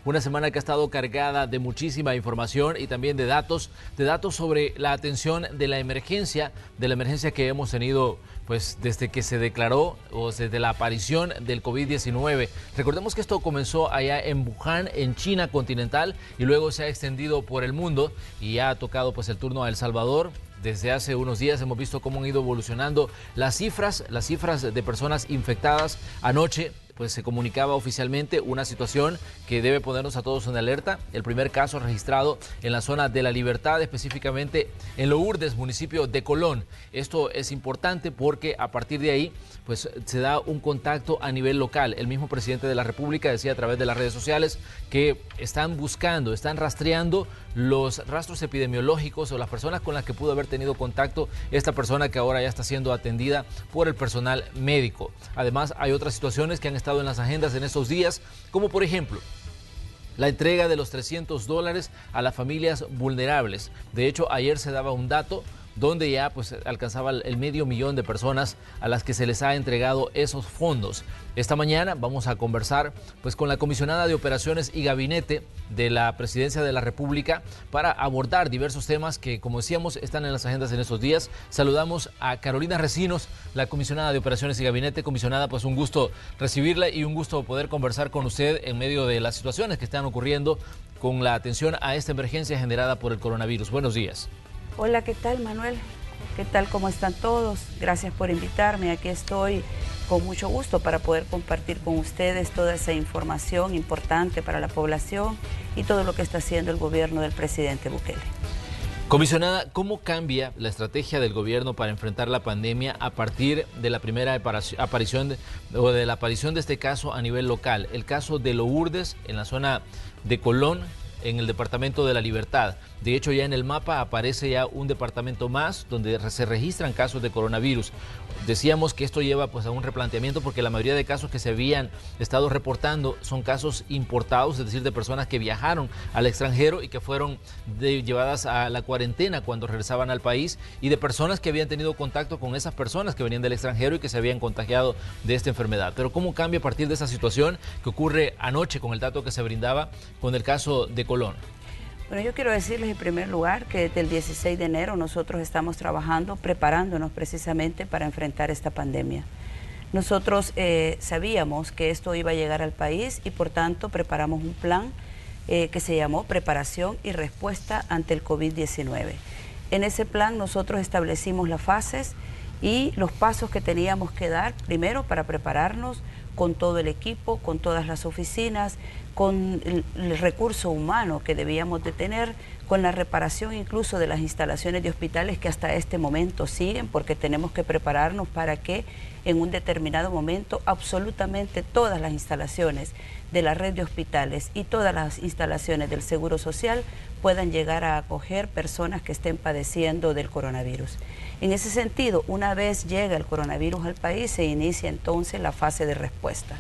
Una semana que ha estado cargada de muchísima información y también de datos sobre la atención de la emergencia que hemos tenido pues desde que se declaró o desde la aparición del COVID-19. Recordemos que esto comenzó allá en Wuhan, en China continental, y luego se ha extendido por el mundo y ha tocado pues el turno a El Salvador. Desde hace unos días hemos visto cómo han ido evolucionando las cifras de personas infectadas. Anoche pues se comunicaba oficialmente una situación que debe ponernos a todos en alerta. El primer caso registrado en la zona de La Libertad, específicamente en Lourdes, municipio de Colón. Esto es importante porque a partir de ahí pues se da un contacto a nivel local. El mismo presidente de la República decía a través de las redes sociales que están rastreando los rastros epidemiológicos o las personas con las que pudo haber tenido contacto esta persona que ahora ya está siendo atendida por el personal médico. Además, hay otras situaciones que han estado en las agendas en estos días, como por ejemplo la entrega de los $300 a las familias vulnerables. De hecho, ayer se daba un dato donde ya pues alcanzaba el 500.000 de personas a las que se les ha entregado esos fondos. Esta mañana vamos a conversar pues con la comisionada de Operaciones y Gabinete de la Presidencia de la República para abordar diversos temas que, como decíamos, están en las agendas en estos días. Saludamos a Carolina Recinos, la comisionada de Operaciones y Gabinete. Comisionada, pues un gusto recibirla y un gusto poder conversar con usted en medio de las situaciones que están ocurriendo con la atención a esta emergencia generada por el coronavirus. Buenos días. Hola, ¿qué tal, Manuel? ¿Qué tal? ¿Cómo están todos? Gracias por invitarme. Aquí estoy con mucho gusto para poder compartir con ustedes toda esa información importante para la población y todo lo que está haciendo el gobierno del presidente Bukele. Comisionada, ¿cómo cambia la estrategia del gobierno para enfrentar la pandemia a partir de la primera aparición de este caso a nivel local? El caso de Lourdes, en la zona de Colón, en el departamento de La Libertad. De hecho, ya en el mapa aparece ya un departamento más donde se registran casos de coronavirus. Decíamos que esto lleva pues a un replanteamiento porque la mayoría de casos que se habían estado reportando son casos importados, es decir, de personas que viajaron al extranjero y que fueron llevadas a la cuarentena cuando regresaban al país, y de personas que habían tenido contacto con esas personas que venían del extranjero y que se habían contagiado de esta enfermedad. Pero ¿cómo cambia a partir de esa situación que ocurre anoche con el dato que se brindaba con el caso de Colón? Bueno, yo quiero decirles en primer lugar que desde el 16 de enero nosotros estamos trabajando, preparándonos precisamente para enfrentar esta pandemia. Nosotros sabíamos que esto iba a llegar al país y por tanto preparamos un plan que se llamó Preparación y Respuesta ante el COVID-19. En ese plan nosotros establecimos las fases y los pasos que teníamos que dar, primero para prepararnos con todo el equipo, con todas las oficinas, con el recurso humano que debíamos de tener, con la reparación incluso de las instalaciones de hospitales que hasta este momento siguen, porque tenemos que prepararnos para que en un determinado momento absolutamente todas las instalaciones de la red de hospitales y todas las instalaciones del Seguro Social puedan llegar a acoger personas que estén padeciendo del coronavirus. En ese sentido, una vez llega el coronavirus al país, se inicia entonces la fase de respuesta.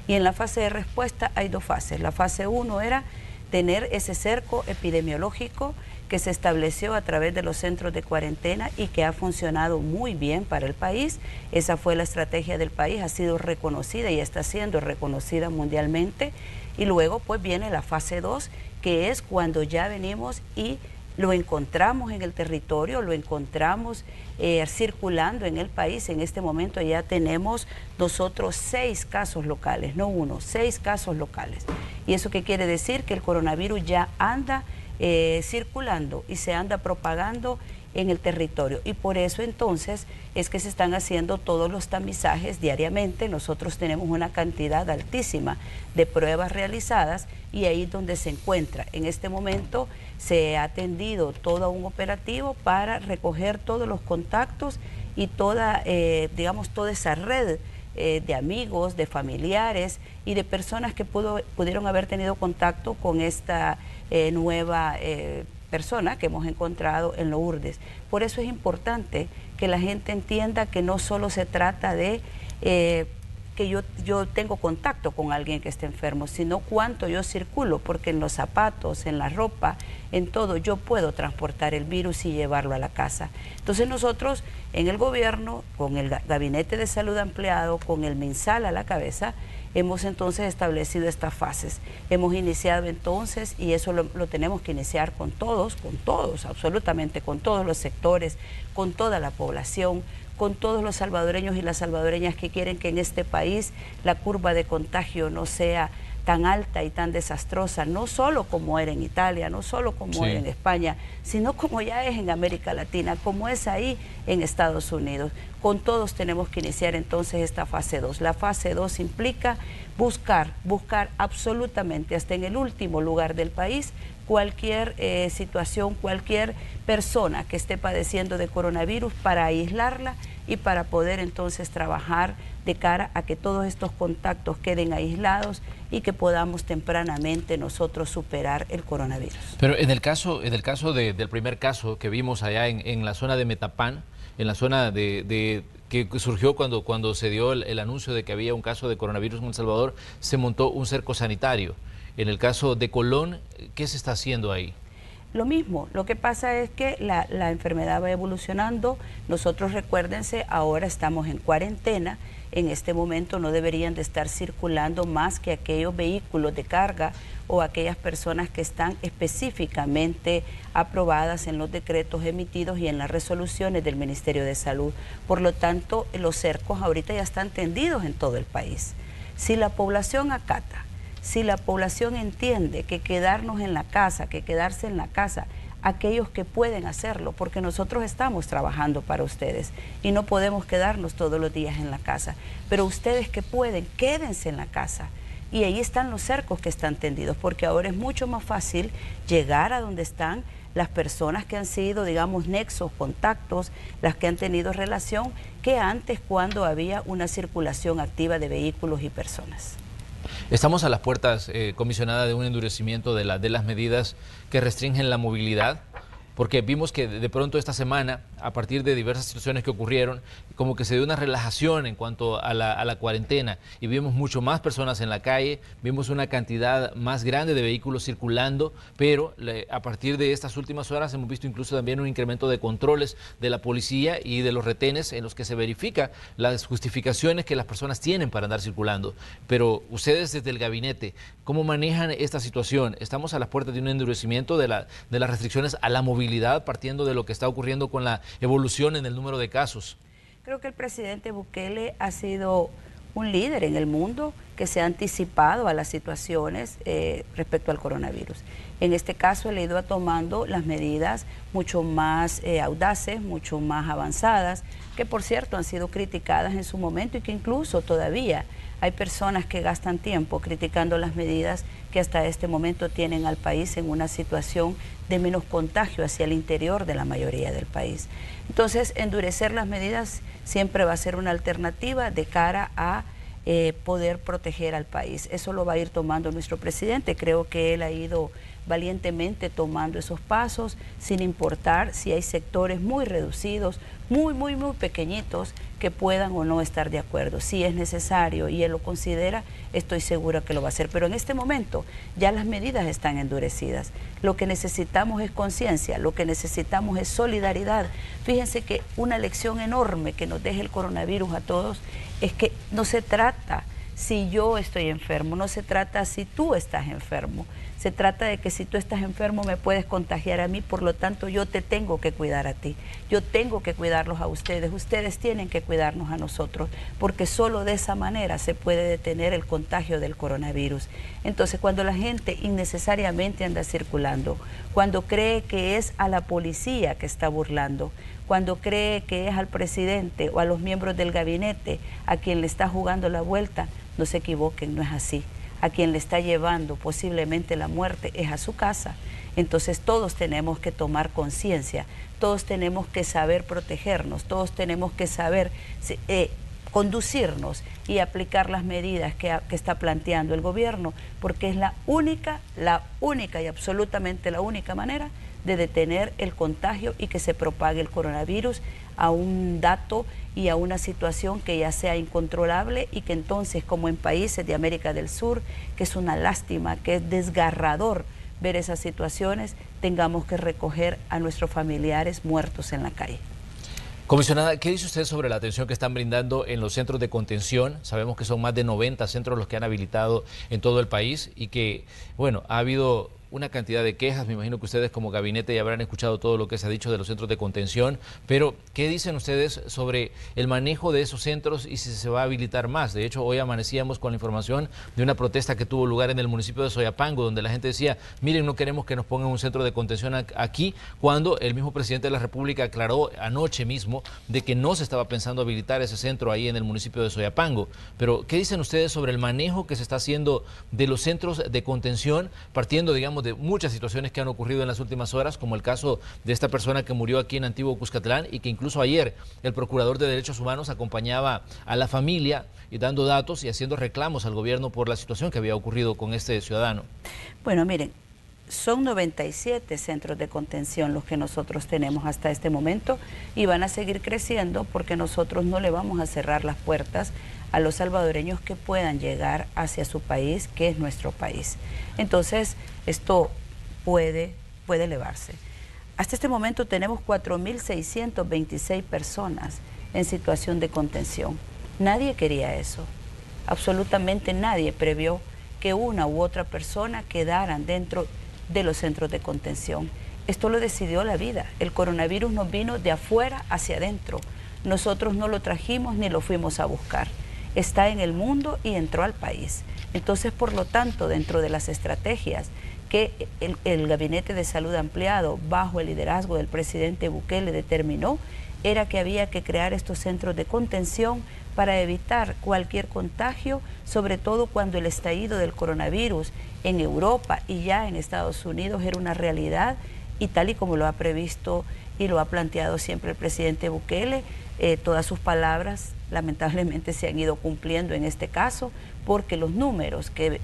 Y en la fase de respuesta hay dos fases. La fase 1 era tener ese cerco epidemiológico que se estableció a través de los centros de cuarentena y que ha funcionado muy bien para el país. Esa fue la estrategia del país, ha sido reconocida y está siendo reconocida mundialmente. Y luego pues viene la fase 2, que es cuando ya venimos y lo encontramos en el territorio, lo encontramos circulando en el país. En este momento ya tenemos nosotros 6 casos locales, no 1, 6 casos locales. ¿Y eso qué quiere decir? Que el coronavirus ya anda circulando y se anda propagando en el territorio, y por eso entonces es que se están haciendo todos los tamizajes diariamente. Nosotros tenemos una cantidad altísima de pruebas realizadas y ahí es donde se encuentra. En este momento se ha atendido todo un operativo para recoger todos los contactos y toda, digamos, toda esa red de amigos, de familiares y de personas que pudieron haber tenido contacto con esta nueva persona que hemos encontrado en Lourdes. Por eso es importante que la gente entienda que no solo se trata de que yo tengo contacto con alguien que esté enfermo, sino cuánto yo circulo, porque en los zapatos, en la ropa, en todo, yo puedo transportar el virus y llevarlo a la casa. Entonces nosotros en el gobierno, con el Gabinete de Salud ampliado, con el MinSal a la cabeza, hemos entonces establecido estas fases. Hemos iniciado entonces, y eso lo tenemos que iniciar con todos, absolutamente con todos los sectores, con toda la población, con todos los salvadoreños y las salvadoreñas que quieren que en este país la curva de contagio no sea tan alta y tan desastrosa, no solo como era en Italia, no solo como era en España, sino como ya es en América Latina, como es ahí en Estados Unidos. Con todos tenemos que iniciar entonces esta fase 2. La fase 2 implica buscar absolutamente hasta en el último lugar del país cualquier situación, cualquier persona que esté padeciendo de coronavirus para aislarla y para poder entonces trabajar de cara a que todos estos contactos queden aislados y que podamos tempranamente nosotros superar el coronavirus. Pero en el caso del primer caso que vimos allá en la zona de Metapán, en la zona que surgió cuando se dio el anuncio de que había un caso de coronavirus en El Salvador, se montó un cerco sanitario. En el caso de Colón, ¿qué se está haciendo ahí? Lo mismo, lo que pasa es que la enfermedad va evolucionando. Nosotros, recuérdense, ahora estamos en cuarentena. En este momento no deberían de estar circulando más que aquellos vehículos de carga o aquellas personas que están específicamente aprobadas en los decretos emitidos y en las resoluciones del Ministerio de Salud. Por lo tanto, los cercos ahorita ya están tendidos en todo el país. Si la población acata, si la población entiende que quedarnos en la casa, que quedarse en la casa, aquellos que pueden hacerlo, porque nosotros estamos trabajando para ustedes y no podemos quedarnos todos los días en la casa, pero ustedes que pueden, quédense en la casa. Y ahí están los cercos que están tendidos, porque ahora es mucho más fácil llegar a donde están las personas que han sido, digamos, nexos, contactos, las que han tenido relación, que antes cuando había una circulación activa de vehículos y personas. Estamos a las puertas, comisionada, de un endurecimiento de las medidas que restringen la movilidad, porque vimos que de pronto esta semana, a partir de diversas situaciones que ocurrieron, como que se dio una relajación en cuanto a la cuarentena y vimos mucho más personas en la calle, vimos una cantidad más grande de vehículos circulando, pero a partir de estas últimas horas hemos visto incluso también un incremento de controles de la policía y de los retenes en los que se verifica las justificaciones que las personas tienen para andar circulando. Pero ustedes desde el gabinete, ¿cómo manejan esta situación? Estamos a las puertas de un endurecimiento de las restricciones a la movilidad, partiendo de lo que está ocurriendo con la evolución en el número de casos. Creo que el presidente Bukele ha sido un líder en el mundo que se ha anticipado a las situaciones respecto al coronavirus. En este caso, él ha ido tomando las medidas mucho más audaces, mucho más avanzadas, que por cierto han sido criticadas en su momento y que incluso todavía hay personas que gastan tiempo criticando las medidas que hasta este momento tienen al país en una situación de menos contagio hacia el interior de la mayoría del país. Entonces, endurecer las medidas siempre va a ser una alternativa de cara a poder proteger al país. Eso lo va a ir tomando nuestro presidente. Creo que él ha ido valientemente tomando esos pasos, sin importar si hay sectores muy reducidos, muy pequeñitos, que puedan o no estar de acuerdo. Si es necesario y él lo considera, estoy segura que lo va a hacer. Pero en este momento ya las medidas están endurecidas. Lo que necesitamos es conciencia, lo que necesitamos es solidaridad. Fíjense que una lección enorme que nos deja el coronavirus a todos es que no se trata si yo estoy enfermo, no se trata si tú estás enfermo. Se trata de que si tú estás enfermo me puedes contagiar a mí, por lo tanto yo te tengo que cuidar a ti. Yo tengo que cuidarlos a ustedes, ustedes tienen que cuidarnos a nosotros, porque solo de esa manera se puede detener el contagio del coronavirus. Entonces, cuando la gente innecesariamente anda circulando, cuando cree que es a la policía que está burlando, cuando cree que es al presidente o a los miembros del gabinete a quien le está jugando la vuelta, no se equivoquen, no es así. A quien le está llevando posiblemente la muerte es a su casa. Entonces todos tenemos que tomar conciencia, todos tenemos que saber protegernos, todos tenemos que saber conducirnos y aplicar las medidas que está planteando el gobierno, porque es la única y absolutamente la única manera de detener el contagio y que se propague el coronavirus a un dato y a una situación que ya sea incontrolable y que entonces, como en países de América del Sur, que es una lástima, que es desgarrador ver esas situaciones, tengamos que recoger a nuestros familiares muertos en la calle. Comisionada, ¿qué dice usted sobre la atención que están brindando en los centros de contención? Sabemos que son más de 90 centros los que han habilitado en todo el país y que, bueno, ha habido una cantidad de quejas. Me imagino que ustedes como gabinete ya habrán escuchado todo lo que se ha dicho de los centros de contención, pero ¿qué dicen ustedes sobre el manejo de esos centros y si se va a habilitar más? De hecho, hoy amanecíamos con la información de una protesta que tuvo lugar en el municipio de Soyapango, donde la gente decía, miren, no queremos que nos pongan un centro de contención aquí, cuando el mismo presidente de la República aclaró anoche mismo de que no se estaba pensando habilitar ese centro ahí en el municipio de Soyapango. Pero, ¿qué dicen ustedes sobre el manejo que se está haciendo de los centros de contención, partiendo, digamos, de muchas situaciones que han ocurrido en las últimas horas, como el caso de esta persona que murió aquí en Antiguo Cuscatlán y que incluso ayer el Procurador de Derechos Humanos acompañaba a la familia y dando datos y haciendo reclamos al gobierno por la situación que había ocurrido con este ciudadano? Bueno, miren, son 97 centros de contención los que nosotros tenemos hasta este momento y van a seguir creciendo porque nosotros no le vamos a cerrar las puertas a los salvadoreños que puedan llegar hacia su país, que es nuestro país. Entonces, esto puede elevarse. Hasta este momento tenemos 4.626 personas en situación de contención. Nadie quería eso. Absolutamente nadie previó que una u otra persona quedaran dentro de los centros de contención. Esto lo decidió la vida. El coronavirus nos vino de afuera hacia adentro. Nosotros no lo trajimos ni lo fuimos a buscar. Está en el mundo y entró al país. Entonces, por lo tanto, dentro de las estrategias que el Gabinete de Salud Ampliado, bajo el liderazgo del presidente Bukele, determinó, era que había que crear estos centros de contención para evitar cualquier contagio, sobre todo cuando el estallido del coronavirus en Europa y ya en Estados Unidos era una realidad, y tal y como lo ha previsto y lo ha planteado siempre el presidente Bukele, todas sus palabras lamentablemente se han ido cumpliendo en este caso, porque los números que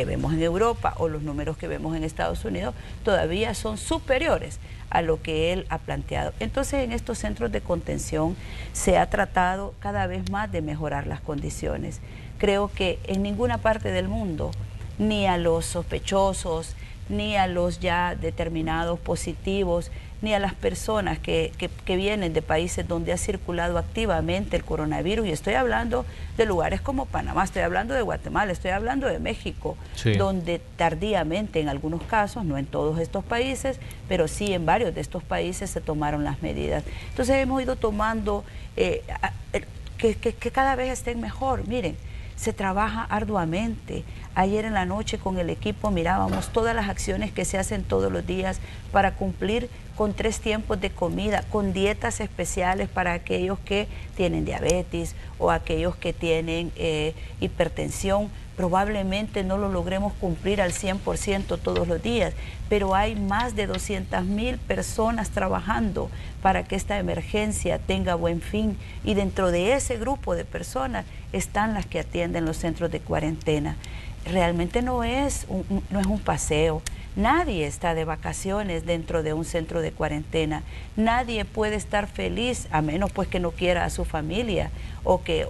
vemos en Europa o los números que vemos en Estados Unidos todavía son superiores a lo que él ha planteado. Entonces, en estos centros de contención se ha tratado cada vez más de mejorar las condiciones. Creo que en ninguna parte del mundo, ni a los sospechosos, ni a los ya determinados positivos, ni a las personas que vienen de países donde ha circulado activamente el coronavirus, y estoy hablando de lugares como Panamá, estoy hablando de Guatemala, estoy hablando de México, sí, donde tardíamente en algunos casos, no en todos estos países, pero sí en varios de estos países se tomaron las medidas. Entonces hemos ido tomando que cada vez estén mejor. Miren, se trabaja arduamente. Ayer en la noche con el equipo mirábamos todas las acciones que se hacen todos los días para cumplir con 3 tiempos de comida, con dietas especiales para aquellos que tienen diabetes o aquellos que tienen hipertensión. Probablemente no lo logremos cumplir al 100% todos los días, pero hay más de 200.000 personas trabajando para que esta emergencia tenga buen fin, y dentro de ese grupo de personas están las que atienden los centros de cuarentena. Realmente no es un paseo. Nadie está de vacaciones dentro de un centro de cuarentena. Nadie puede estar feliz, a menos pues que no quiera a su familia o que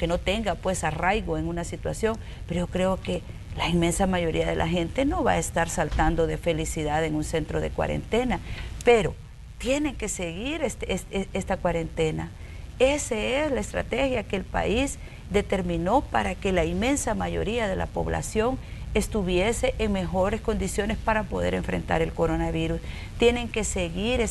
no tenga pues arraigo en una situación. Pero yo creo que la inmensa mayoría de la gente no va a estar saltando de felicidad en un centro de cuarentena. Pero tienen que seguir esta cuarentena. Esa es la estrategia que el país determinó para que la inmensa mayoría de la población estuviese en mejores condiciones para poder enfrentar el coronavirus. Tienen que seguir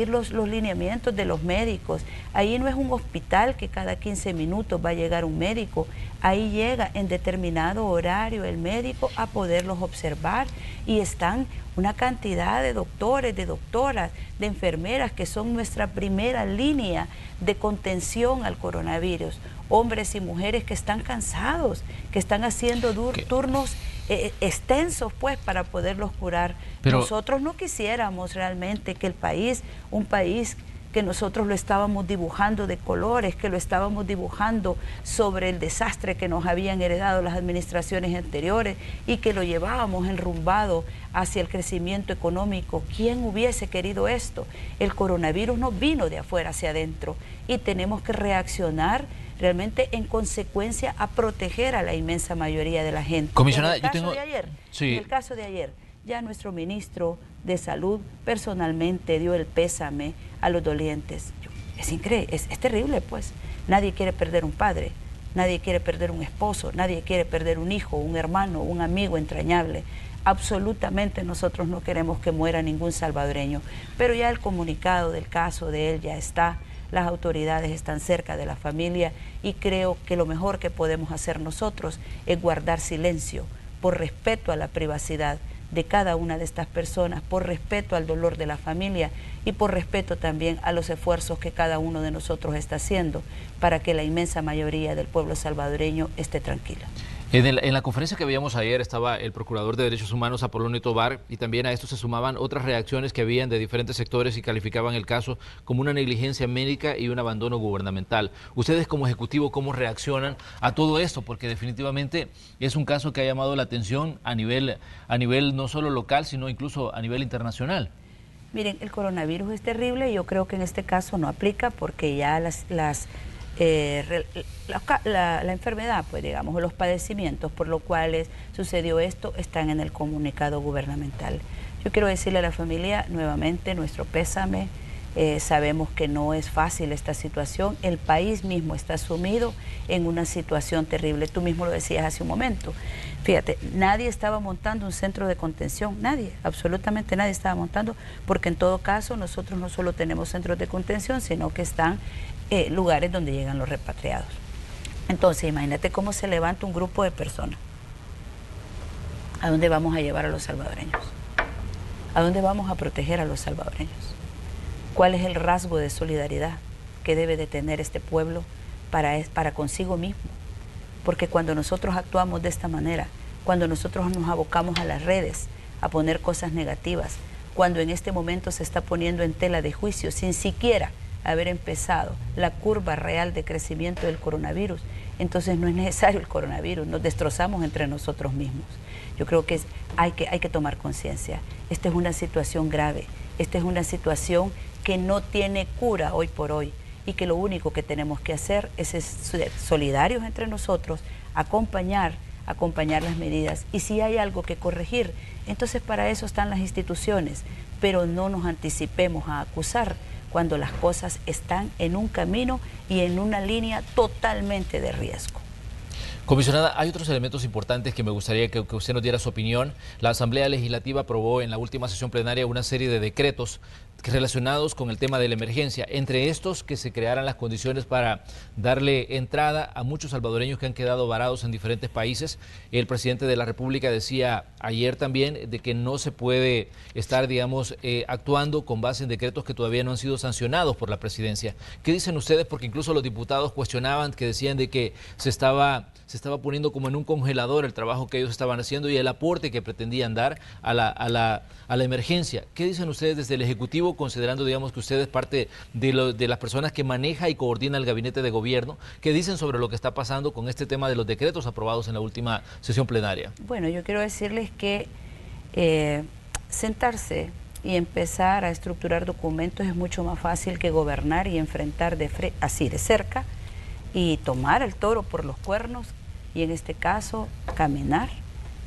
los lineamientos de los médicos. Ahí no es un hospital que cada 15 minutos va a llegar un médico. Ahí llega en determinado horario el médico a poderlos observar, y están una cantidad de doctores, de doctoras, de enfermeras que son nuestra primera línea de contención al coronavirus. Hombres y mujeres que están cansados, que están haciendo turnos extensos pues para poderlos curar. Pero nosotros no quisiéramos realmente que el país, un país que nosotros lo estábamos dibujando de colores, que lo estábamos dibujando sobre el desastre que nos habían heredado las administraciones anteriores y que lo llevábamos enrumbado hacia el crecimiento económico. ¿Quién hubiese querido esto? El coronavirus nos vino de afuera hacia adentro y tenemos que reaccionar realmente en consecuencia a proteger a la inmensa mayoría de la gente. Comisionada, en el caso de ayer, Ya nuestro ministro de Salud personalmente dio el pésame a los dolientes. Es increíble, es terrible, pues. Nadie quiere perder un padre, nadie quiere perder un esposo, nadie quiere perder un hijo, un hermano, un amigo entrañable. Absolutamente nosotros no queremos que muera ningún salvadoreño, pero ya el comunicado del caso de él ya está, las autoridades están cerca de la familia y creo que lo mejor que podemos hacer nosotros es guardar silencio por respeto a la privacidad de cada una de estas personas, por respeto al dolor de la familia y por respeto también a los esfuerzos que cada uno de nosotros está haciendo para que la inmensa mayoría del pueblo salvadoreño esté tranquila. En la conferencia que veíamos ayer estaba el Procurador de Derechos Humanos, Apolonio Tovar, y también a esto se sumaban otras reacciones que habían de diferentes sectores y calificaban el caso como una negligencia médica y un abandono gubernamental. Ustedes como Ejecutivo, ¿cómo reaccionan a todo esto? Porque definitivamente es un caso que ha llamado la atención a nivel no solo local, sino incluso a nivel internacional. Miren, el coronavirus es terrible y yo creo que en este caso no aplica porque ya la enfermedad, pues digamos, o los padecimientos por los cuales sucedió esto están en el comunicado gubernamental. Yo quiero decirle a la familia nuevamente nuestro pésame. Sabemos que no es fácil esta situación, el país mismo está sumido en una situación terrible, tú mismo lo decías hace un momento. Fíjate, nadie estaba montando un centro de contención, nadie, absolutamente nadie estaba montando, porque en todo caso nosotros no solo tenemos centros de contención, sino que están lugares donde llegan los repatriados. Entonces, imagínate cómo se levanta un grupo de personas. ¿A dónde vamos a llevar a los salvadoreños? ¿A dónde vamos a proteger a los salvadoreños? ¿Cuál es el rasgo de solidaridad que debe de tener este pueblo para consigo mismo? Porque cuando nosotros actuamos de esta manera, cuando nosotros nos abocamos a las redes, a poner cosas negativas, cuando en este momento se está poniendo en tela de juicio sin siquiera haber empezado la curva real de crecimiento del coronavirus, entonces no es necesario el coronavirus, nos destrozamos entre nosotros mismos. Yo creo que hay que tomar conciencia. Esta es una situación grave, esta es una situación que no tiene cura hoy por hoy y que lo único que tenemos que hacer es ser solidarios entre nosotros, acompañar las medidas y si hay algo que corregir, entonces para eso están las instituciones, pero no nos anticipemos a acusar cuando las cosas están en un camino y en una línea totalmente de riesgo. Comisionada, hay otros elementos importantes que me gustaría que usted nos diera su opinión. La Asamblea Legislativa aprobó en la última sesión plenaria una serie de decretos relacionados con el tema de la emergencia. Entre estos, que se crearan las condiciones para darle entrada a muchos salvadoreños que han quedado varados en diferentes países. El presidente de la República decía ayer también de que no se puede estar, digamos, actuando con base en decretos que todavía no han sido sancionados por la presidencia. ¿Qué dicen ustedes? Porque incluso los diputados cuestionaban, que decían de que se estaba poniendo como en un congelador el trabajo que ellos estaban haciendo y el aporte que pretendían dar a la emergencia. ¿Qué dicen ustedes desde el Ejecutivo, considerando, digamos, que ustedes parte de las personas que maneja y coordina el gabinete de gobierno? ¿Qué dicen sobre lo que está pasando con este tema de los decretos aprobados en la última sesión plenaria? Bueno, yo quiero decirles que sentarse y empezar a estructurar documentos es mucho más fácil que gobernar y enfrentar así de cerca y tomar el toro por los cuernos y en este caso caminar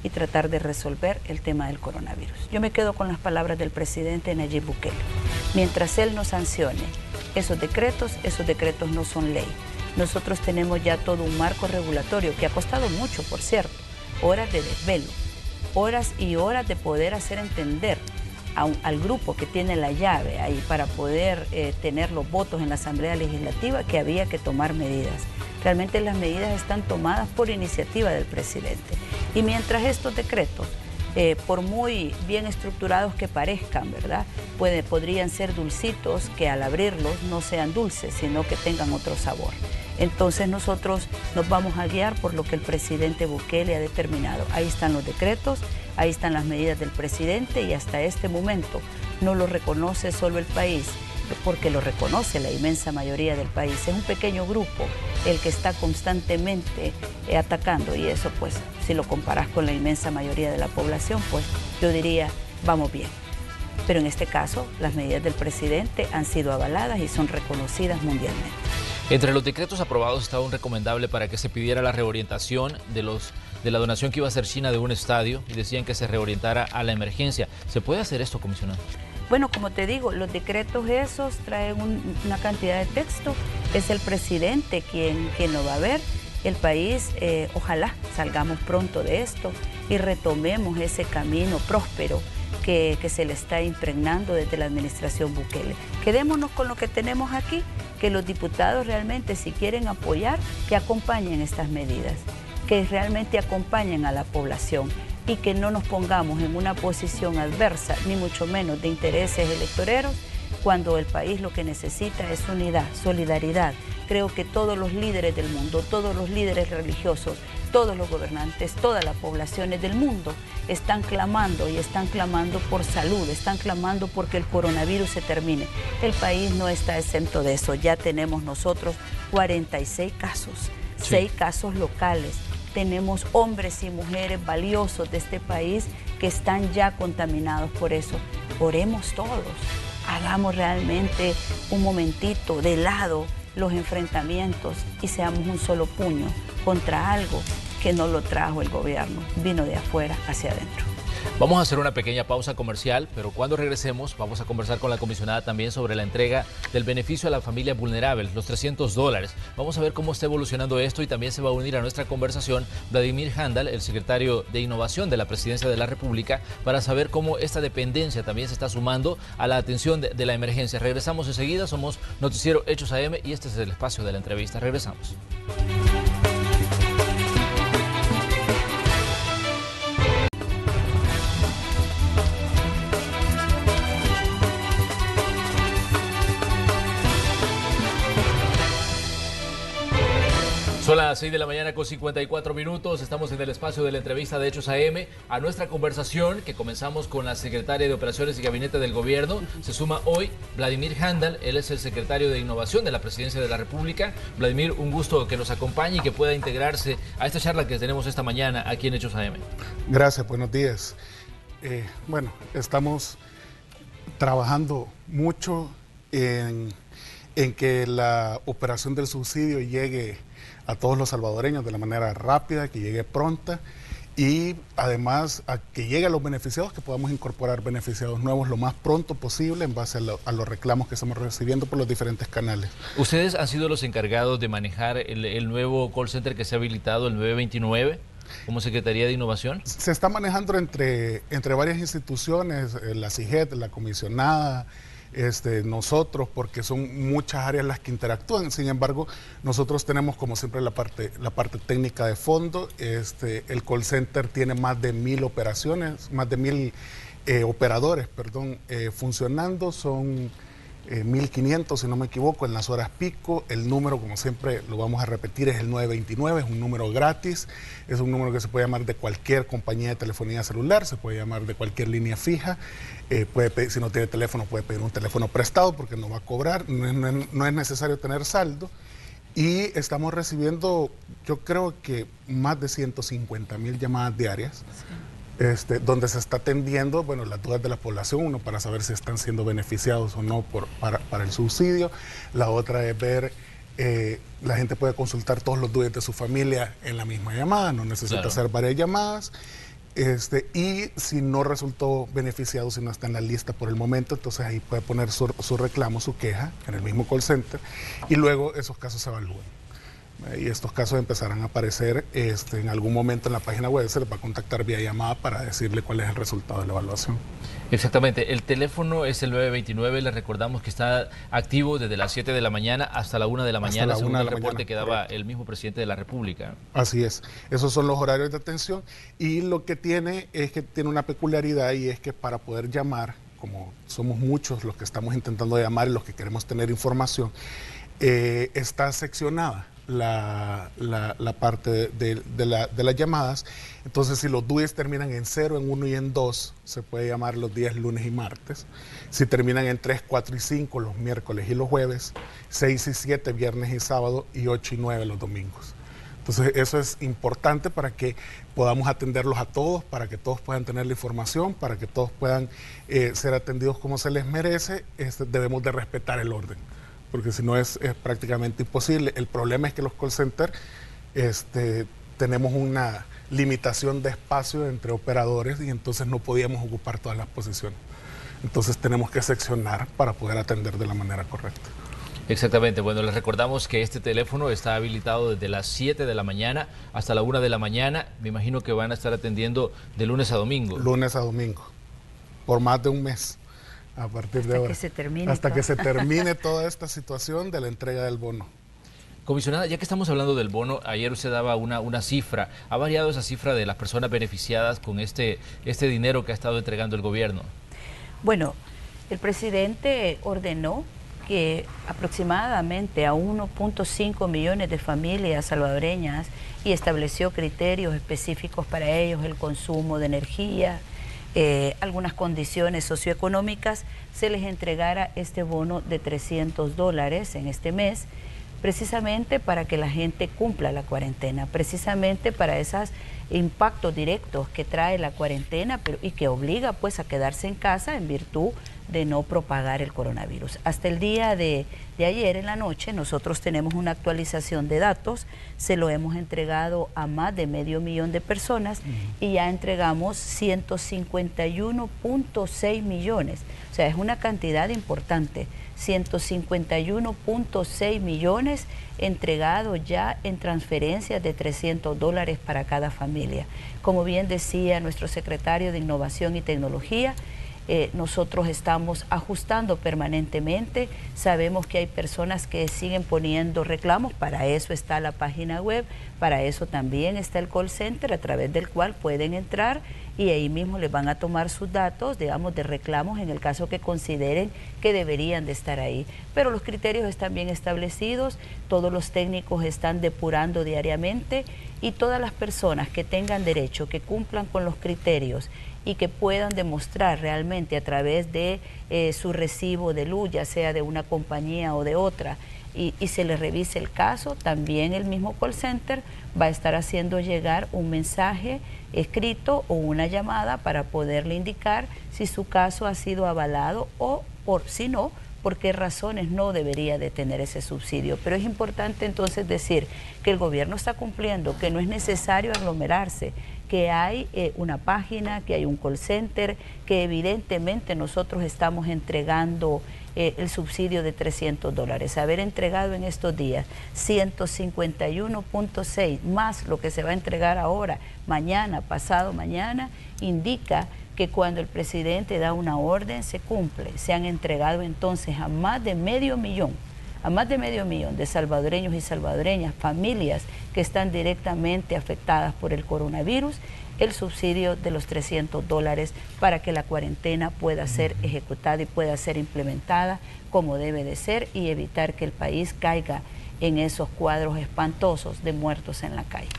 y tratar de resolver el tema del coronavirus. Yo me quedo con las palabras del presidente Nayib Bukele. Mientras él no sancione esos decretos no son ley. Nosotros tenemos ya todo un marco regulatorio que ha costado mucho, por cierto, horas de desvelo, horas y horas de poder hacer entender al grupo que tiene la llave ahí para poder tener los votos en la Asamblea Legislativa que había que tomar medidas. Realmente las medidas están tomadas por iniciativa del presidente. Y mientras estos decretos, por muy bien estructurados que parezcan, ¿verdad?, podrían ser dulcitos que al abrirlos no sean dulces, sino que tengan otro sabor. Entonces nosotros nos vamos a guiar por lo que el presidente Bukele ha determinado. Ahí están los decretos, ahí están las medidas del presidente y hasta este momento no lo reconoce solo el país, porque lo reconoce la inmensa mayoría del país. Es un pequeño grupo el que está constantemente atacando y eso, pues, si lo comparas con la inmensa mayoría de la población, pues yo diría, vamos bien. Pero en este caso, las medidas del presidente han sido avaladas y son reconocidas mundialmente. Entre los decretos aprobados estaba un recomendable para que se pidiera la reorientación de de la donación que iba a hacer China de un estadio y decían que se reorientara a la emergencia. ¿Se puede hacer esto, comisionado? Bueno, como te digo, los decretos esos traen una cantidad de texto. Es el presidente quien lo va a ver. El país, ojalá salgamos pronto de esto y retomemos ese camino próspero que se le está impregnando desde la administración Bukele. Quedémonos con lo que tenemos aquí, que los diputados realmente, si quieren apoyar, que acompañen estas medidas, que realmente acompañen a la población y que no nos pongamos en una posición adversa, ni mucho menos de intereses electoreros, cuando el país lo que necesita es unidad, solidaridad. Creo que todos los líderes del mundo, todos los líderes religiosos, todos los gobernantes, todas las poblaciones del mundo están clamando y están clamando por salud, están clamando porque el coronavirus se termine. El país no está exento de eso. Ya tenemos nosotros 46 casos, 6 casos locales. Tenemos hombres y mujeres valiosos de este país que están ya contaminados por eso. Oremos todos, hagamos realmente un momentito de lado los enfrentamientos y seamos un solo puño contra algo que no lo trajo el gobierno, vino de afuera hacia adentro. Vamos a hacer una pequeña pausa comercial, pero cuando regresemos vamos a conversar con la comisionada también sobre la entrega del beneficio a la familia vulnerable, los $300. Vamos a ver cómo está evolucionando esto y también se va a unir a nuestra conversación Vladimir Handal, el secretario de Innovación de la Presidencia de la República, para saber cómo esta dependencia también se está sumando a la atención de la emergencia. Regresamos enseguida, somos Noticiero Hechos AM y este es el espacio de la entrevista. Regresamos. Son las 6 de la mañana con 54 minutos, estamos en el espacio de la entrevista de Hechos AM. A nuestra conversación, que comenzamos con la secretaria de Operaciones y Gabinete del Gobierno, se suma hoy Vladimir Handal, él es el secretario de Innovación de la Presidencia de la República. Vladimir, un gusto que nos acompañe y que pueda integrarse a esta charla que tenemos esta mañana aquí en Hechos AM. Gracias, buenos días. Bueno, estamos trabajando mucho en que la operación del subsidio llegue a todos los salvadoreños de la manera rápida, que llegue pronta y además a que llegue a los beneficiados, que podamos incorporar beneficiados nuevos lo más pronto posible en base a los reclamos que estamos recibiendo por los diferentes canales. ¿Ustedes han sido los encargados de manejar el nuevo call center que se ha habilitado, el 929? ¿Como Secretaría de Innovación? Se está manejando entre varias instituciones, la CIGET, la comisionada, nosotros, porque son muchas áreas las que interactúan. Sin embargo, nosotros tenemos como siempre la parte técnica de fondo. El call center tiene más de 1000 operaciones, más de 1000 operadores, funcionando. Son 1500, si no me equivoco, en las horas pico. El número, como siempre lo vamos a repetir, es el 929, es un número gratis, es un número que se puede llamar de cualquier compañía de telefonía celular, se puede llamar de cualquier línea fija, puede pedir, si no tiene teléfono puede pedir un teléfono prestado porque no va a cobrar, no es necesario tener saldo. Y estamos recibiendo, yo creo que más de 150,000 llamadas diarias. Sí. Donde se está atendiendo, bueno, las dudas de la población, uno para saber si están siendo beneficiados o no para el subsidio, la otra es ver, la gente puede consultar todos los dudas de su familia en la misma llamada, no necesita hacer varias llamadas, y si no resultó beneficiado, si no está en la lista por el momento, entonces ahí puede poner su reclamo, su queja en el mismo call center, y luego esos casos se evalúan. Y estos casos empezarán a aparecer en algún momento en la página web, se les va a contactar vía llamada para decirle cuál es el resultado de la evaluación. Exactamente, el teléfono es el 929, les recordamos que está activo desde las 7 de la mañana hasta la 1 de la mañana, según el reporte que daba el mismo presidente de la República. Así es, esos son los horarios de atención y lo que tiene es que tiene una peculiaridad y es que para poder llamar, como somos muchos los que estamos intentando llamar y los que queremos tener información, está seccionada la parte de las llamadas. Entonces, si los DUIs terminan en 0, en 1 y en 2, se puede llamar los días lunes y martes. Si terminan en 3, 4 y 5, los miércoles y los jueves. 6 y 7, viernes y sábado. Y 8 y 9, los domingos. Entonces, eso es importante para que podamos atenderlos a todos, para que todos puedan tener la información, para que todos puedan ser atendidos como se les merece. Debemos de respetar el orden, porque si no es prácticamente imposible. El problema es que los call centers tenemos una limitación de espacio entre operadores y entonces no podíamos ocupar todas las posiciones. Entonces tenemos que seccionar para poder atender de la manera correcta. Exactamente. Bueno, les recordamos que este teléfono está habilitado desde las 7 de la mañana hasta la 1 de la mañana. Me imagino que van a estar atendiendo de lunes a domingo. Lunes a domingo, por más de un mes, a partir de ahora. Hasta que se termine toda esta situación de la entrega del bono. Comisionada, ya que estamos hablando del bono, ayer usted daba una cifra. ¿Ha variado esa cifra de las personas beneficiadas con este dinero que ha estado entregando el gobierno? Bueno, el presidente ordenó que aproximadamente a 1.5 millones de familias salvadoreñas y estableció criterios específicos para ellos, el consumo de energía, algunas condiciones socioeconómicas, se les entregara este bono de $300 en este mes, precisamente para que la gente cumpla la cuarentena, precisamente para esos impactos directos que trae la cuarentena y que obliga pues a quedarse en casa en virtud de no propagar el coronavirus. Hasta el día de ayer en la noche nosotros tenemos una actualización de datos, se lo hemos entregado a más de 500,000 de personas y ya entregamos 151.6 millones, o sea, es una cantidad importante, 151.6 millones entregados ya en transferencias de $300 para cada familia. Como bien decía nuestro secretario de Innovación y Tecnología, nosotros estamos ajustando permanentemente, sabemos que hay personas que siguen poniendo reclamos, para eso está la página web, para eso también está el call center a través del cual pueden entrar y ahí mismo les van a tomar sus datos, digamos, de reclamos en el caso que consideren que deberían de estar ahí. Pero los criterios están bien establecidos, todos los técnicos están depurando diariamente y todas las personas que tengan derecho, que cumplan con los criterios y que puedan demostrar realmente a través de su recibo de luz, ya sea de una compañía o de otra, y se les revise el caso, también el mismo call center va a estar haciendo llegar un mensaje escrito o una llamada para poderle indicar si su caso ha sido avalado o, si no, por qué razones no debería de tener ese subsidio. Pero es importante entonces decir que el gobierno está cumpliendo, que no es necesario aglomerarse, que hay una página, que hay un call center, que evidentemente nosotros estamos entregando el subsidio de $300. Haber entregado en estos días 151.6 más lo que se va a entregar ahora, mañana, pasado mañana, indica que cuando el presidente da una orden se cumple. Se han entregado entonces a más de 500,000, a más de 500,000 de salvadoreños y salvadoreñas, familias que están directamente afectadas por el coronavirus, el subsidio de los $300 para que la cuarentena pueda ser ejecutada y pueda ser implementada como debe de ser y evitar que el país caiga en esos cuadros espantosos de muertos en la calle.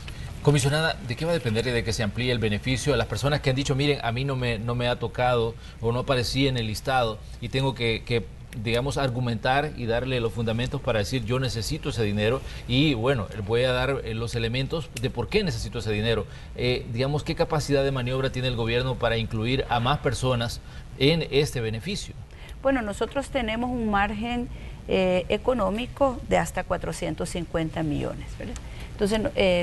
Comisionada, ¿de qué va a depender de que se amplíe el beneficio a las personas que han dicho, miren, a mí no me ha tocado o no aparecí en el listado y tengo que digamos, argumentar y darle los fundamentos para decir yo necesito ese dinero y bueno, voy a dar los elementos de por qué necesito ese dinero? Digamos, ¿qué capacidad de maniobra tiene el gobierno para incluir a más personas en este beneficio? Bueno, nosotros tenemos un margen económico de hasta 450 millones, ¿verdad? Entonces,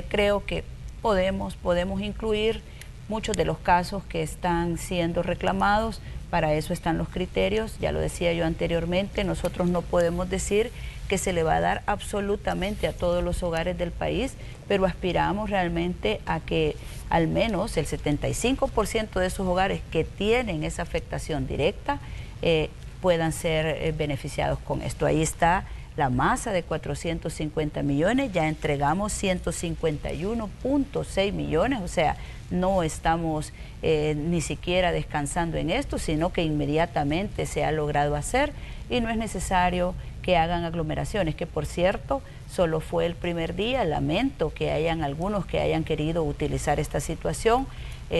creo que podemos incluir muchos de los casos que están siendo reclamados. Para eso están los criterios, ya lo decía yo anteriormente, nosotros no podemos decir que se le va a dar absolutamente a todos los hogares del país, pero aspiramos realmente a que al menos el 75% de esos hogares que tienen esa afectación directa puedan ser beneficiados con esto. Ahí está la masa de 450 millones, ya entregamos 151.6 millones, o sea, no estamos ni siquiera descansando en esto, sino que inmediatamente se ha logrado hacer y no es necesario que hagan aglomeraciones, que por cierto, solo fue el primer día, lamento que hayan algunos que hayan querido utilizar esta situación.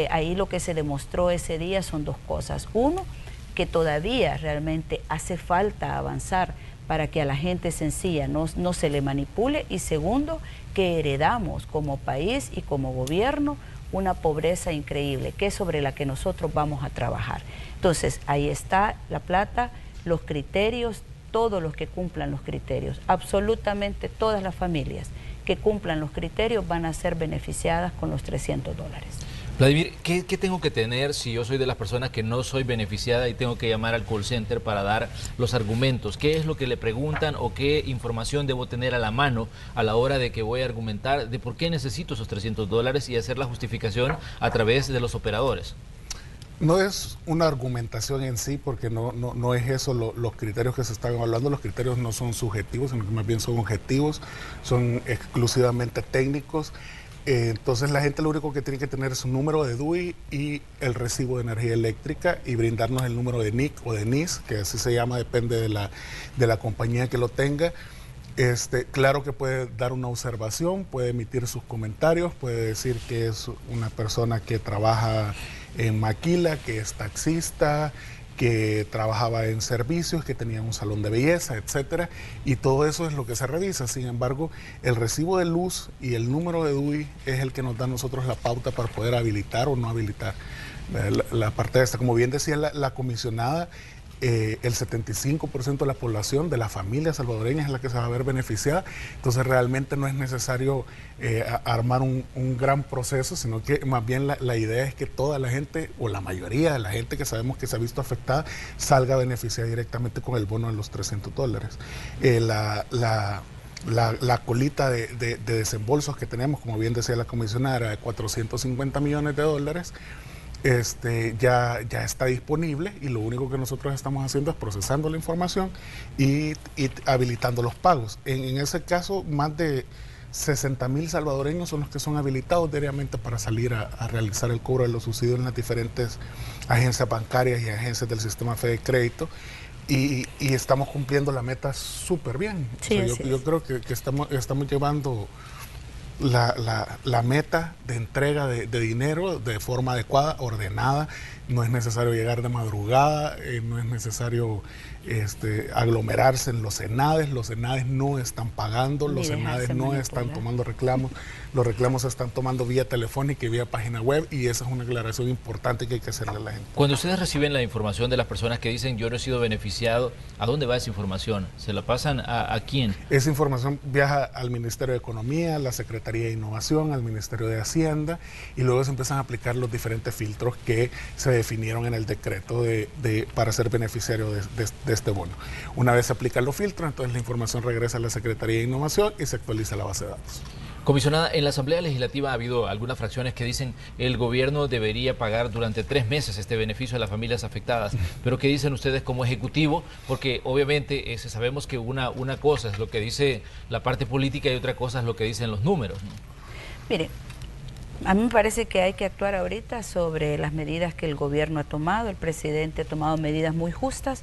Ahí lo que se demostró ese día son dos cosas. Uno, que todavía realmente hace falta avanzar para que a la gente sencilla no se le manipule, y segundo, que heredamos como país y como gobierno una pobreza increíble, que es sobre la que nosotros vamos a trabajar. Entonces, ahí está la plata, los criterios, todos los que cumplan los criterios, absolutamente todas las familias que cumplan los criterios van a ser beneficiadas con los $300. Vladimir, ¿qué tengo que tener si yo soy de las personas que no soy beneficiada y tengo que llamar al call center para dar los argumentos? ¿Qué es lo que le preguntan o qué información debo tener a la mano a la hora de que voy a argumentar de por qué necesito esos $300 y hacer la justificación a través de los operadores? No es una argumentación en sí, porque no es eso los criterios que se están evaluando. Los criterios no son subjetivos, sino que más bien son objetivos, son exclusivamente técnicos. Entonces la gente lo único que tiene que tener es un número de DUI y el recibo de energía eléctrica y brindarnos el número de NIC o de NIS, que así se llama, depende de la compañía que lo tenga. Claro que puede dar una observación, puede emitir sus comentarios, puede decir que es una persona que trabaja en maquila, que es taxista, que trabajaba en servicios, que tenía un salón de belleza, etcétera, y todo eso es lo que se revisa. Sin embargo, el recibo de luz y el número de DUI es el que nos da a nosotros la pauta para poder habilitar o no habilitar la parte de esta. Como bien decía la comisionada, el 75% de la población, de las familias salvadoreñas, es la que se va a ver beneficiada. Entonces realmente no es necesario armar un gran proceso, sino que más bien la idea es que toda la gente, o la mayoría de la gente que sabemos que se ha visto afectada, salga beneficiada directamente con el bono de los $300. La colita de desembolsos que tenemos, como bien decía la comisionada, era de $450 millones. Ya está disponible, y lo único que nosotros estamos haciendo es procesando la información y habilitando los pagos. En ese caso, más de 60.000 salvadoreños son los que son habilitados diariamente para salir a realizar el cobro de los subsidios en las diferentes agencias bancarias y agencias del sistema Fede Crédito. Y estamos cumpliendo la meta súper bien. Sí, o sea, yo creo que estamos llevando la meta de entrega de dinero de forma adecuada, ordenada. No es necesario llegar de madrugada, no es necesario aglomerarse en los ENADES. Los ENADES no están pagando, los ENADES no están tomando reclamos. Los reclamos se están tomando vía telefónica y vía página web, y esa es una aclaración importante que hay que hacerle a la gente. Cuando ustedes reciben la información de las personas que dicen yo no he sido beneficiado, ¿a dónde va esa información? ¿Se la pasan a quién? Esa información viaja al Ministerio de Economía, a la Secretaría de Innovación, al Ministerio de Hacienda, y luego se empiezan a aplicar los diferentes filtros que se definieron en el decreto para ser beneficiario de este bono. Una vez se aplican los filtros, entonces la información regresa a la Secretaría de Innovación y se actualiza la base de datos. Comisionada, en la Asamblea Legislativa ha habido algunas fracciones que dicen el gobierno debería pagar durante 3 meses este beneficio a las familias afectadas. Pero ¿qué dicen ustedes como ejecutivo? Porque obviamente sabemos que una cosa es lo que dice la parte política y otra cosa es lo que dicen los números, ¿no? Mire, a mí me parece que hay que actuar ahorita sobre las medidas que el gobierno ha tomado. El presidente ha tomado medidas muy justas.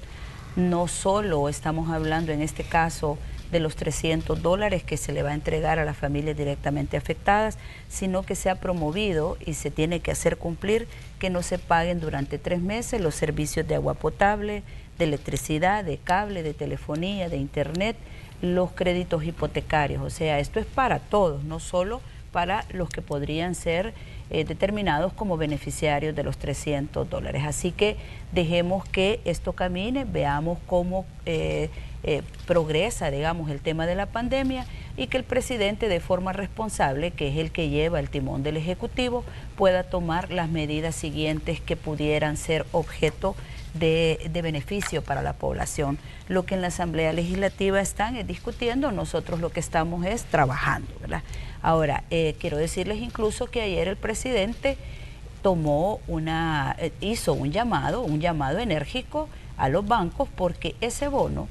No solo estamos hablando en este caso de los $300 que se le va a entregar a las familias directamente afectadas, sino que se ha promovido y se tiene que hacer cumplir que no se paguen durante 3 meses los servicios de agua potable, de electricidad, de cable, de telefonía, de internet, los créditos hipotecarios. O sea, esto es para todos, no solo para los que podrían ser determinados como beneficiarios de los $300. Así que dejemos que esto camine, veamos cómo progresa, digamos, el tema de la pandemia, y que el presidente, de forma responsable, que es el que lleva el timón del Ejecutivo, pueda tomar las medidas siguientes que pudieran ser objeto de beneficio para la población. Lo que en la Asamblea Legislativa están discutiendo, nosotros lo que estamos es trabajando, ¿verdad? Ahora, quiero decirles incluso que ayer el presidente hizo un llamado enérgico a los bancos, porque ese bono,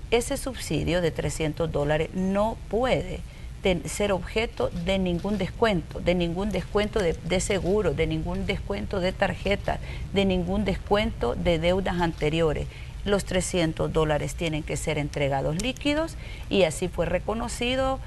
ese subsidio de $300 no puede ser objeto de ningún descuento de seguro, de ningún descuento de tarjeta, de ningún descuento de deudas anteriores. Los $300 tienen que ser entregados líquidos, y así fue reconocido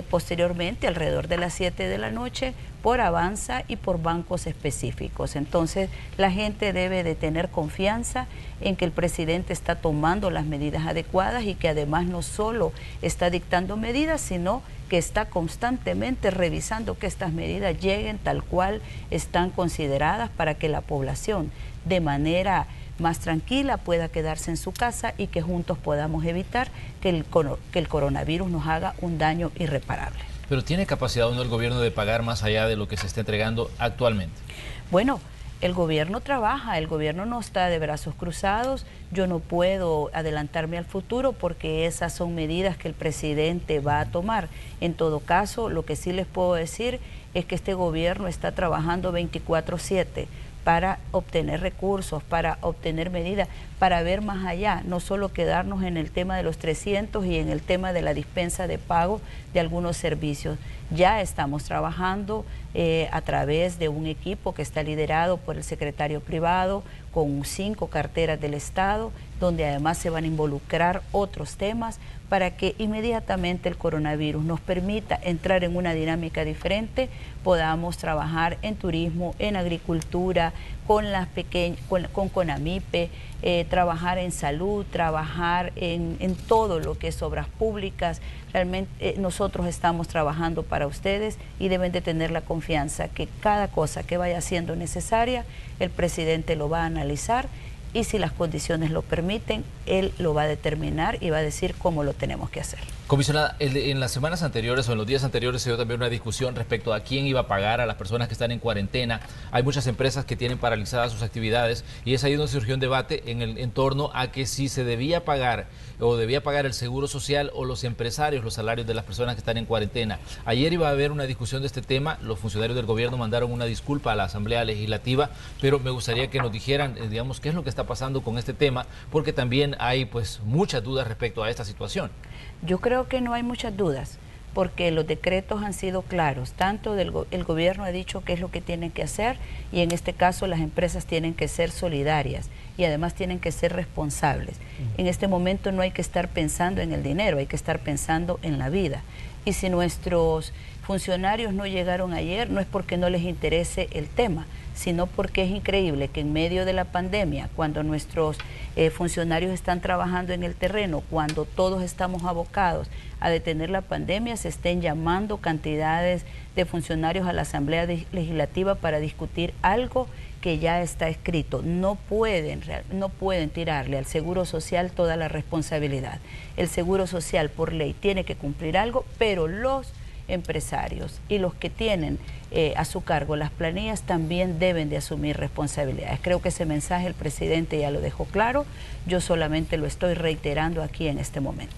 posteriormente, alrededor de las 7 de la noche, por Avanza y por bancos específicos. Entonces, la gente debe de tener confianza en que el presidente está tomando las medidas adecuadas, y que además no solo está dictando medidas, sino que está constantemente revisando que estas medidas lleguen tal cual están consideradas, para que la población de manera más tranquila pueda quedarse en su casa, y que juntos podamos evitar que el coronavirus nos haga un daño irreparable. pero ¿tiene capacidad o no el gobierno de pagar más allá de lo que se está entregando actualmente? Bueno, el gobierno trabaja, el gobierno no está de brazos cruzados. Yo no puedo adelantarme al futuro porque esas son medidas que el presidente va a tomar. En todo caso, lo que sí les puedo decir es que este gobierno está trabajando 24/7 para obtener recursos, para obtener medidas, para ver más allá, no solo quedarnos en el tema de los 300 y en el tema de la dispensa de pago de algunos servicios. Ya estamos trabajando a través de un equipo que está liderado por el secretario privado, con 5 carteras del Estado, donde además se van a involucrar otros temas para que inmediatamente el coronavirus nos permita entrar en una dinámica diferente, podamos trabajar en turismo, en agricultura, con las pequeñas, con CONAMIPE, trabajar en salud, trabajar en todo lo que es obras públicas. Realmente nosotros estamos trabajando para ustedes y deben de tener la confianza que cada cosa que vaya siendo necesaria, el presidente lo va a analizar y si las condiciones lo permiten, él lo va a determinar y va a decir cómo lo tenemos que hacer. Comisionada, en las semanas anteriores o en los días anteriores se dio también una discusión respecto a quién iba a pagar a las personas que están en cuarentena. Hay muchas empresas que tienen paralizadas sus actividades y es ahí donde surgió un debate en torno a que si se debía pagar o debía pagar el seguro social o los empresarios los salarios de las personas que están en cuarentena. Ayer iba a haber una discusión de este tema, los funcionarios del gobierno mandaron una disculpa a la Asamblea Legislativa, pero me gustaría que nos dijeran, digamos, qué es lo que está pasando con este tema, porque también hay pues muchas dudas respecto a esta situación. Yo creo que no hay muchas dudas, porque los decretos han sido claros, tanto el gobierno ha dicho qué es lo que tienen que hacer y en este caso las empresas tienen que ser solidarias y además tienen que ser responsables. En este momento no hay que estar pensando en el dinero, hay que estar pensando en la vida. Y si nuestros funcionarios no llegaron ayer, no es porque no les interese el tema, sino porque es increíble que en medio de la pandemia, cuando nuestros funcionarios están trabajando en el terreno, cuando todos estamos abocados a detener la pandemia, se estén llamando cantidades de funcionarios a la Asamblea Legislativa para discutir algo que ya está escrito. No pueden tirarle al Seguro Social toda la responsabilidad. El Seguro Social por ley tiene que cumplir algo, pero los empresarios y los que tienen a su cargo las planillas también deben de asumir responsabilidades. Creo que ese mensaje el presidente ya lo dejó claro, yo solamente lo estoy reiterando aquí en este momento.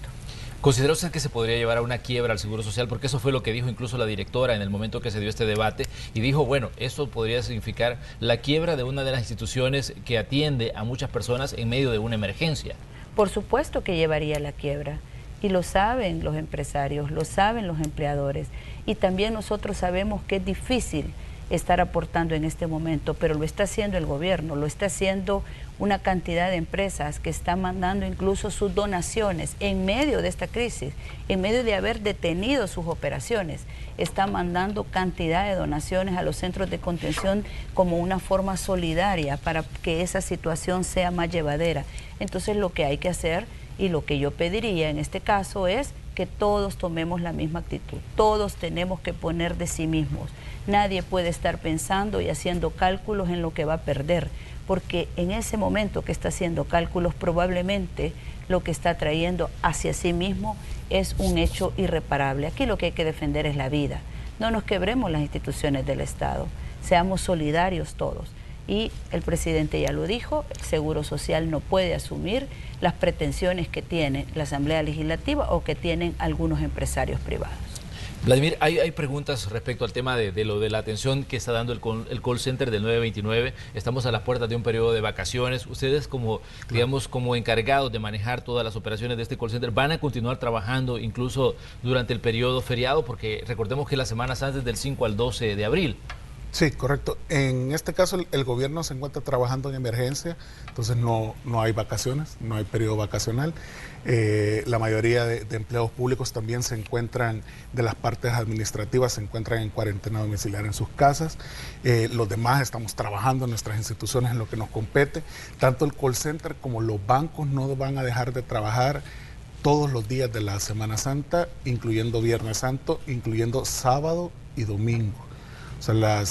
¿Considera usted que se podría llevar a una quiebra al Seguro Social? Porque eso fue lo que dijo incluso la directora en el momento que se dio este debate y dijo, bueno, eso podría significar la quiebra de una de las instituciones que atiende a muchas personas en medio de una emergencia. Por supuesto que llevaría a la quiebra. Y lo saben los empresarios, lo saben los empleadores. Y también nosotros sabemos que es difícil estar aportando en este momento, pero lo está haciendo el gobierno, lo está haciendo una cantidad de empresas que están mandando incluso sus donaciones en medio de esta crisis, en medio de haber detenido sus operaciones, están mandando cantidad de donaciones a los centros de contención como una forma solidaria para que esa situación sea más llevadera. Entonces lo que hay que hacer y lo que yo pediría en este caso es que todos tomemos la misma actitud, todos tenemos que poner de sí mismos. Nadie puede estar pensando y haciendo cálculos en lo que va a perder, porque en ese momento que está haciendo cálculos probablemente lo que está trayendo hacia sí mismo es un hecho irreparable. Aquí lo que hay que defender es la vida. No nos quebremos las instituciones del Estado, seamos solidarios todos. Y el presidente ya lo dijo, el Seguro Social no puede asumir las pretensiones que tiene la Asamblea Legislativa o que tienen algunos empresarios privados. Vladimir, hay preguntas respecto al tema de lo de la atención que está dando el call center del 929. Estamos a las puertas de un periodo de vacaciones. Ustedes como, digamos, como encargados de manejar todas las operaciones de este call center, ¿van a continuar trabajando incluso durante el periodo feriado? Porque recordemos que las semanas antes del 5 al 12 de abril. Sí, correcto. En este caso el gobierno se encuentra trabajando en emergencia, entonces no hay vacaciones, no hay periodo vacacional. La mayoría de empleados públicos también se encuentran, de las partes administrativas, se encuentran en cuarentena domiciliaria en sus casas. Los demás estamos trabajando en nuestras instituciones en lo que nos compete. Tanto el call center como los bancos no van a dejar de trabajar todos los días de la Semana Santa, incluyendo Viernes Santo, incluyendo sábado y domingo. O sea,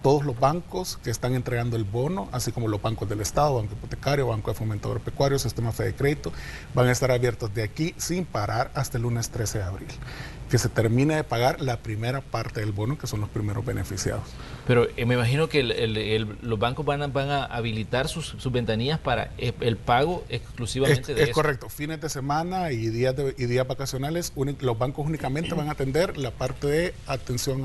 todos los bancos que están entregando el bono, así como los bancos del Estado, Banco Hipotecario, Banco de Fomento Agropecuario, Sistema Fede Crédito, van a estar abiertos de aquí sin parar hasta el lunes 13 de abril. que se termine de pagar la primera parte del bono, que son los primeros beneficiados. Pero me imagino que los bancos van a habilitar sus ventanillas para el pago exclusivamente de Es eso. correcto, fines de semana y días vacacionales, los bancos únicamente van a atender la parte de atención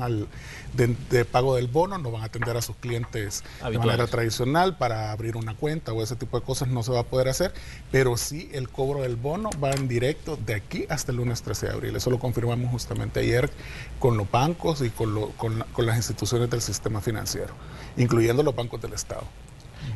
de pago del bono, no van a atender a sus clientes de manera tradicional para abrir una cuenta o ese tipo de cosas no se va a poder hacer, pero sí el cobro del bono va en directo de aquí hasta el lunes 13 de abril. Eso lo confirmamos justamente ayer con los bancos y con las instituciones del sistema financiero, incluyendo los bancos del Estado.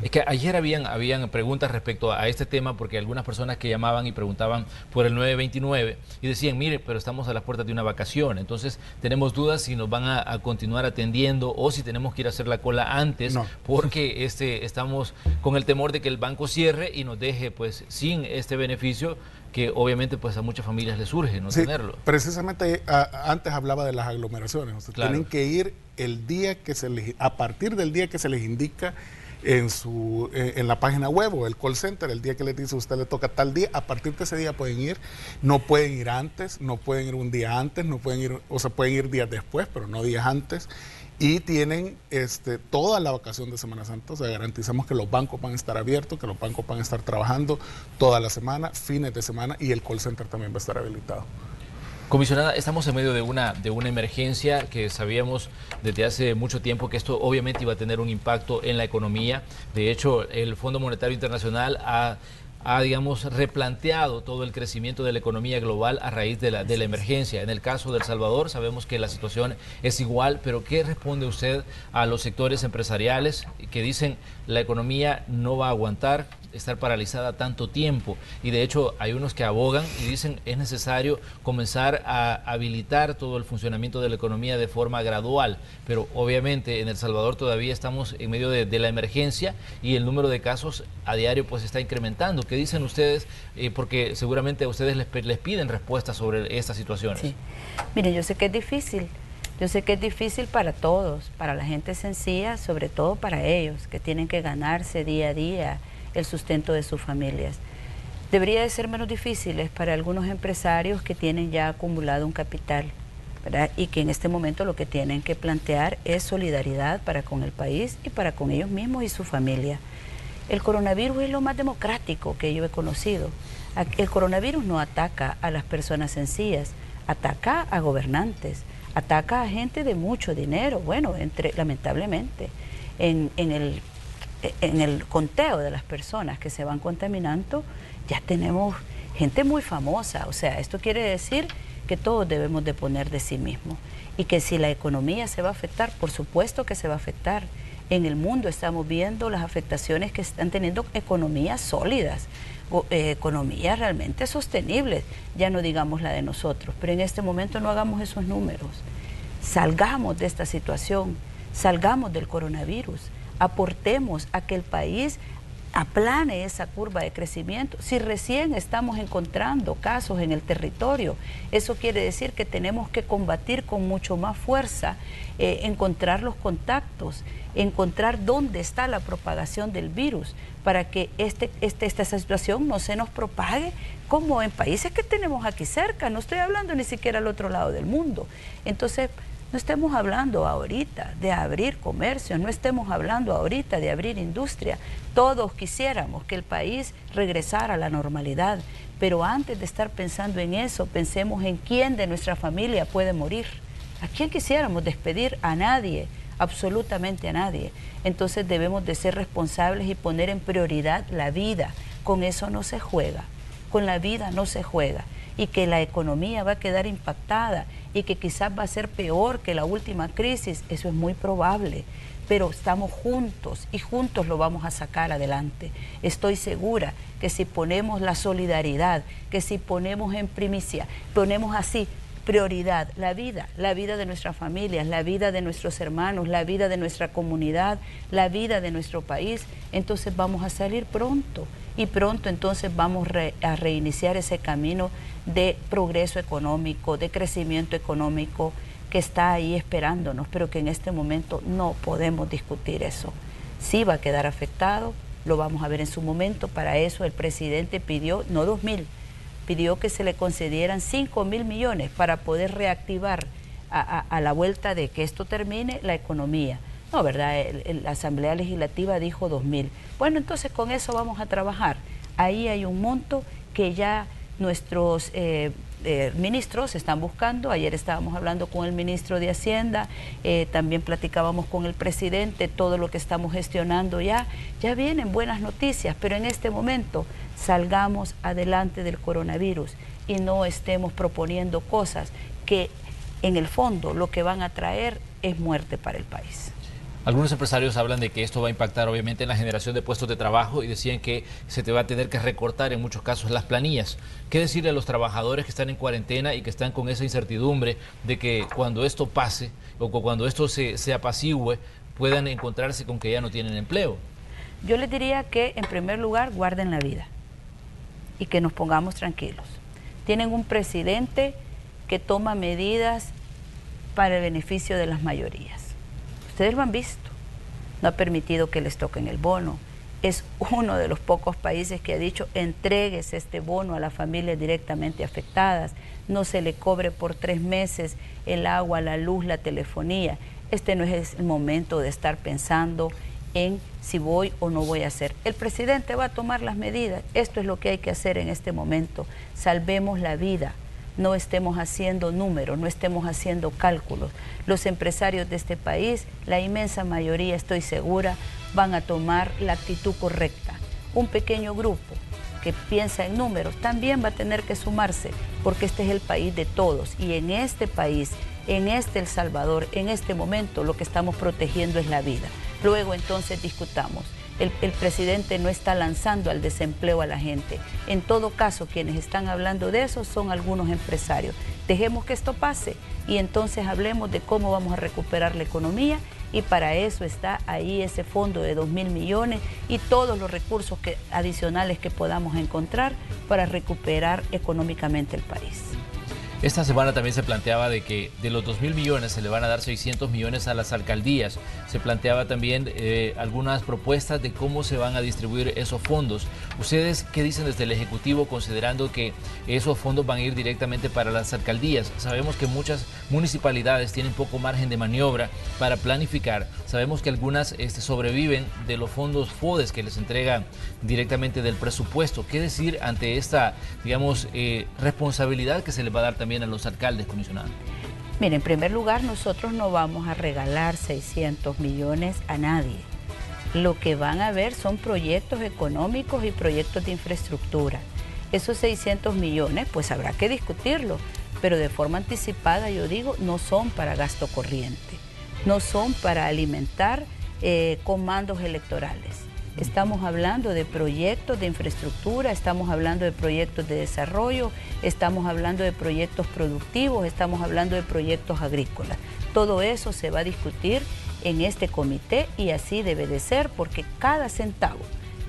Es que ayer habían preguntas respecto a este tema, porque algunas personas que llamaban y preguntaban por el 929 y decían, mire, pero estamos a las puertas de una vacación, entonces tenemos dudas si nos van a continuar atendiendo o si tenemos que ir a hacer la cola antes, porque estamos con el temor de que el banco cierre y nos deje pues sin este beneficio que obviamente pues a muchas familias les surge no tenerlo. Precisamente antes hablaba de las aglomeraciones, o sea, tienen que ir el día que a partir del día que se les indica en la página web o el call center, el día que les dice usted le toca tal día, a partir de ese día pueden ir, no pueden ir antes, no pueden ir un día antes, no pueden ir, o sea, pueden ir días después, pero no días antes, y tienen toda la vacación de Semana Santa, o sea, garantizamos que los bancos van a estar abiertos, que los bancos van a estar trabajando toda la semana, fines de semana, y el call center también va a estar habilitado. Comisionada, estamos en medio de una emergencia que sabíamos desde hace mucho tiempo que esto obviamente iba a tener un impacto en la economía. De hecho, el Fondo Monetario Internacional ha digamos, replanteado todo el crecimiento de la economía global a raíz de la emergencia. En el caso de El Salvador sabemos que la situación es igual, pero ¿qué responde usted a los sectores empresariales que dicen la economía no va a aguantar estar paralizada tanto tiempo? Y de hecho hay unos que abogan y dicen es necesario comenzar a habilitar todo el funcionamiento de la economía de forma gradual, pero obviamente en El Salvador todavía estamos en medio de la emergencia y el número de casos a diario pues está incrementando. ¿Qué dicen ustedes? Porque seguramente a ustedes les piden respuestas sobre estas situaciones. Sí. Miren, yo sé que es difícil. Yo sé que es difícil para todos, para la gente sencilla, sobre todo para ellos, que tienen que ganarse día a día el sustento de sus familias. Debería de ser menos difíciles para algunos empresarios que tienen ya acumulado un capital, ¿verdad? Y que en este momento lo que tienen que plantear es solidaridad para con el país y para con ellos mismos y su familia. El coronavirus es lo más democrático que yo he conocido. El coronavirus no ataca a las personas sencillas, ataca a gobernantes, ataca a gente de mucho dinero. Bueno, lamentablemente, en el conteo de las personas que se van contaminando, ya tenemos gente muy famosa. O sea, esto quiere decir que todos debemos de poner de sí mismos. Y que si la economía se va a afectar, por supuesto que se va a afectar. En el mundo estamos viendo las afectaciones que están teniendo economías sólidas, economías realmente sostenibles, ya no digamos la de nosotros, pero en este momento no hagamos esos números. Salgamos de esta situación, salgamos del coronavirus, aportemos a que el país aplane esa curva de crecimiento. Si recién estamos encontrando casos en el territorio, eso quiere decir que tenemos que combatir con mucho más fuerza, encontrar los contactos, encontrar dónde está la propagación del virus para que esta situación no se nos propague como en países que tenemos aquí cerca. No estoy hablando ni siquiera al otro lado del mundo. Entonces, no estemos hablando ahorita de abrir comercios, no estemos hablando ahorita de abrir industria. Todos quisiéramos que el país regresara a la normalidad, pero antes de estar pensando en eso, pensemos en quién de nuestra familia puede morir. ¿A quién quisiéramos despedir? A nadie, absolutamente a nadie. Entonces debemos de ser responsables y poner en prioridad la vida. Con eso no se juega, con la vida no se juega. Y que la economía va a quedar impactada y que quizás va a ser peor que la última crisis, eso es muy probable, pero estamos juntos y juntos lo vamos a sacar adelante. Estoy segura que si ponemos la solidaridad, que si ponemos en primicia, ponemos así prioridad la vida de nuestras familias, la vida de nuestros hermanos, la vida de nuestra comunidad, la vida de nuestro país, entonces vamos a salir pronto. Y pronto entonces vamos a reiniciar ese camino de progreso económico, de crecimiento económico que está ahí esperándonos, pero que en este momento no podemos discutir eso. Sí va a quedar afectado, lo vamos a ver en su momento. Para eso el presidente pidió, no 2.000, pidió que se le concedieran 5.000 millones para poder reactivar a la vuelta de que esto termine la economía. No, ¿verdad? La Asamblea Legislativa dijo 2.000. Bueno, entonces con eso vamos a trabajar. Ahí hay un monto que ya nuestros ministros están buscando. Ayer estábamos hablando con el ministro de Hacienda, también platicábamos con el presidente, todo lo que estamos gestionando ya vienen buenas noticias, pero en este momento salgamos adelante del coronavirus y no estemos proponiendo cosas que en el fondo lo que van a traer es muerte para el país. Algunos empresarios hablan de que esto va a impactar obviamente en la generación de puestos de trabajo y decían que se te va a tener que recortar en muchos casos las planillas. ¿Qué decirle a los trabajadores que están en cuarentena y que están con esa incertidumbre de que cuando esto pase o cuando esto se apacigüe puedan encontrarse con que ya no tienen empleo? Yo les diría que en primer lugar guarden la vida y que nos pongamos tranquilos. Tienen un presidente que toma medidas para el beneficio de las mayorías. Ustedes lo han visto, no ha permitido que les toquen el bono. Es uno de los pocos países que ha dicho entréguese este bono a las familias directamente afectadas, no se le cobre por 3 meses el agua, la luz, la telefonía. Este no es el momento de estar pensando en si voy o no voy a hacer. El presidente va a tomar las medidas, esto es lo que hay que hacer en este momento, salvemos la vida. No estemos haciendo números, no estemos haciendo cálculos. Los empresarios de este país, la inmensa mayoría, estoy segura, van a tomar la actitud correcta. Un pequeño grupo que piensa en números también va a tener que sumarse, porque este es el país de todos. Y en este país, en este El Salvador, en este momento, lo que estamos protegiendo es la vida. Luego entonces discutamos. El presidente no está lanzando al desempleo a la gente. En todo caso, quienes están hablando de eso son algunos empresarios. Dejemos que esto pase y entonces hablemos de cómo vamos a recuperar la economía, y para eso está ahí ese fondo de 2.000 millones y todos los recursos adicionales que podamos encontrar para recuperar económicamente el país. Esta semana también se planteaba de que de los 2.000 millones se le van a dar 600 millones a las alcaldías. Se planteaba también algunas propuestas de cómo se van a distribuir esos fondos. ¿Ustedes qué dicen desde el Ejecutivo considerando que esos fondos van a ir directamente para las alcaldías? Sabemos que muchas municipalidades tienen poco margen de maniobra para planificar. Sabemos que algunas sobreviven de los fondos FODES que les entregan directamente del presupuesto. ¿Qué decir ante esta, digamos, responsabilidad que se les va a dar también a los alcaldes, comisionado? Mire, en primer lugar, nosotros no vamos a regalar 600 millones a nadie. Lo que van a ver son proyectos económicos y proyectos de infraestructura. Esos 600 millones, pues habrá que discutirlo, pero de forma anticipada, yo digo, no son para gasto corriente, no son para alimentar comandos electorales. Estamos hablando de proyectos de infraestructura, estamos hablando de proyectos de desarrollo, estamos hablando de proyectos productivos, estamos hablando de proyectos agrícolas. Todo eso se va a discutir en este comité y así debe de ser, porque cada centavo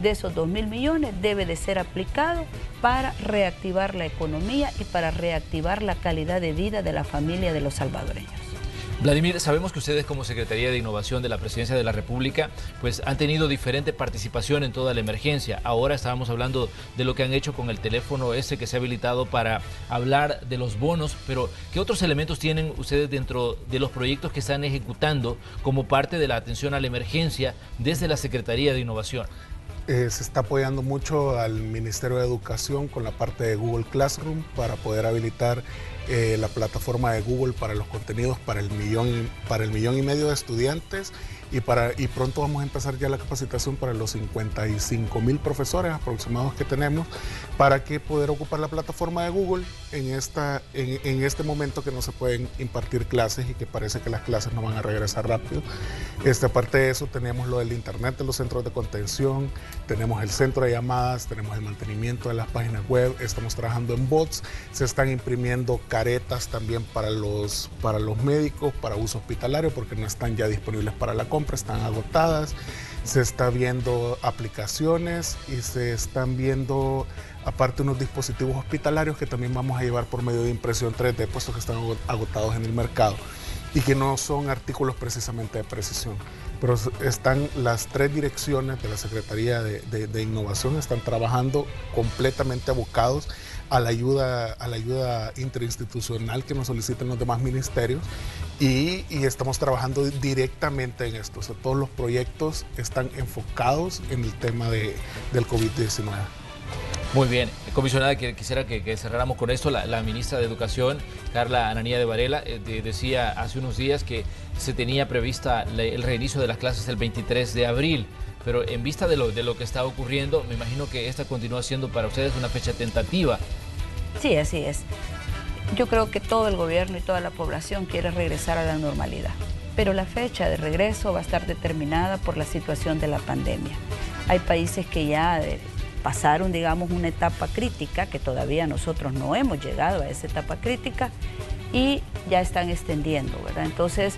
de esos 2.000 millones debe de ser aplicado para reactivar la economía y para reactivar la calidad de vida de la familia de los salvadoreños. Vladimir, sabemos que ustedes como Secretaría de Innovación de la Presidencia de la República pues han tenido diferente participación en toda la emergencia. Ahora estábamos hablando de lo que han hecho con el teléfono que se ha habilitado para hablar de los bonos, pero ¿qué otros elementos tienen ustedes dentro de los proyectos que están ejecutando como parte de la atención a la emergencia desde la Secretaría de Innovación? Se está apoyando mucho al Ministerio de Educación con la parte de Google Classroom para poder habilitar la plataforma de Google para los contenidos para el millón y medio de estudiantes y pronto vamos a empezar ya la capacitación para los 55.000 profesores aproximados que tenemos para que poder ocupar la plataforma de Google en este momento que no se pueden impartir clases y que parece que las clases no van a regresar rápido. Aparte de eso, tenemos lo del internet de los centros de contención, tenemos el centro de llamadas, tenemos el mantenimiento de las páginas web, estamos trabajando en bots, se están imprimiendo caretas también para los médicos, para uso hospitalario, porque no están ya disponibles para la compra, están agotadas. Se está viendo aplicaciones y se están viendo aparte unos dispositivos hospitalarios que también vamos a llevar por medio de impresión 3D, puesto que están agotados en el mercado y que no son artículos precisamente de precisión. pero están las 3 direcciones de la Secretaría de Innovación, están trabajando completamente abocados a la ayuda interinstitucional que nos solicitan los demás ministerios y estamos trabajando directamente en esto. O sea, todos los proyectos están enfocados en el tema del COVID-19. Muy bien, comisionada, quisiera que cerráramos con esto. La ministra de Educación, Carla Ananía de Varela, decía hace unos días que se tenía prevista el reinicio de las clases el 23 de abril, pero en vista de lo que está ocurriendo, me imagino que esta continúa siendo para ustedes una fecha tentativa. Sí, así es. Yo creo que todo el gobierno y toda la población quiere regresar a la normalidad, pero la fecha de regreso va a estar determinada por la situación de la pandemia. Hay países que ya pasaron, digamos, una etapa crítica, que todavía nosotros no hemos llegado a esa etapa crítica, y ya están extendiendo, ¿verdad? Entonces,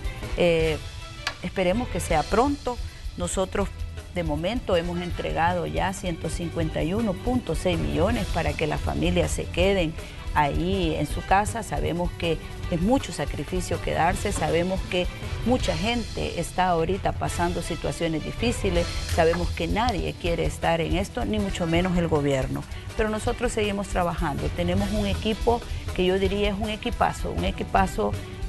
esperemos que sea pronto. Nosotros, de momento, hemos entregado ya 151.6 millones para que las familias se queden ahí en su casa. Sabemos que es mucho sacrificio quedarse, sabemos que mucha gente está ahorita pasando situaciones difíciles, sabemos que nadie quiere estar en esto, ni mucho menos el gobierno. Pero nosotros seguimos trabajando, tenemos un equipo que yo diría es un equipazo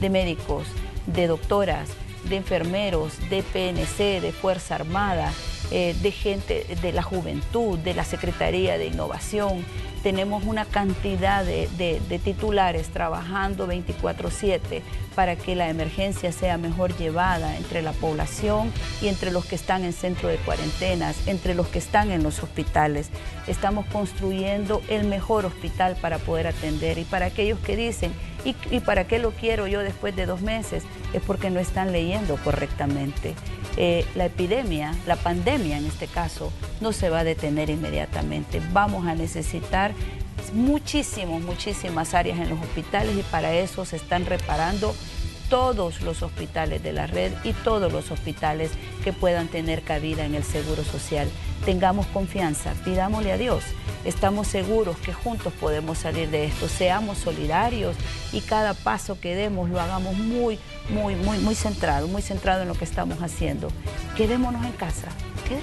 de médicos, de doctoras, de enfermeros, de PNC, de Fuerza Armada, de gente de la juventud, de la Secretaría de Innovación. Tenemos una cantidad de titulares trabajando 24/7 para que la emergencia sea mejor llevada entre la población y entre los que están en centro de cuarentenas, entre los que están en los hospitales. Estamos construyendo el mejor hospital para poder atender, y para aquellos que dicen, ¿y para qué lo quiero yo después de 2 meses? Es porque no están leyendo correctamente. La pandemia en este caso, no se va a detener inmediatamente. Vamos a necesitar muchísimas áreas en los hospitales, y para eso se están reparando todos los hospitales de la red y todos los hospitales que puedan tener cabida en el Seguro Social. Tengamos confianza, pidámosle a Dios. Estamos seguros que juntos podemos salir de esto. Seamos solidarios y cada paso que demos lo hagamos muy centrado en lo que estamos haciendo. Quedémonos en casa,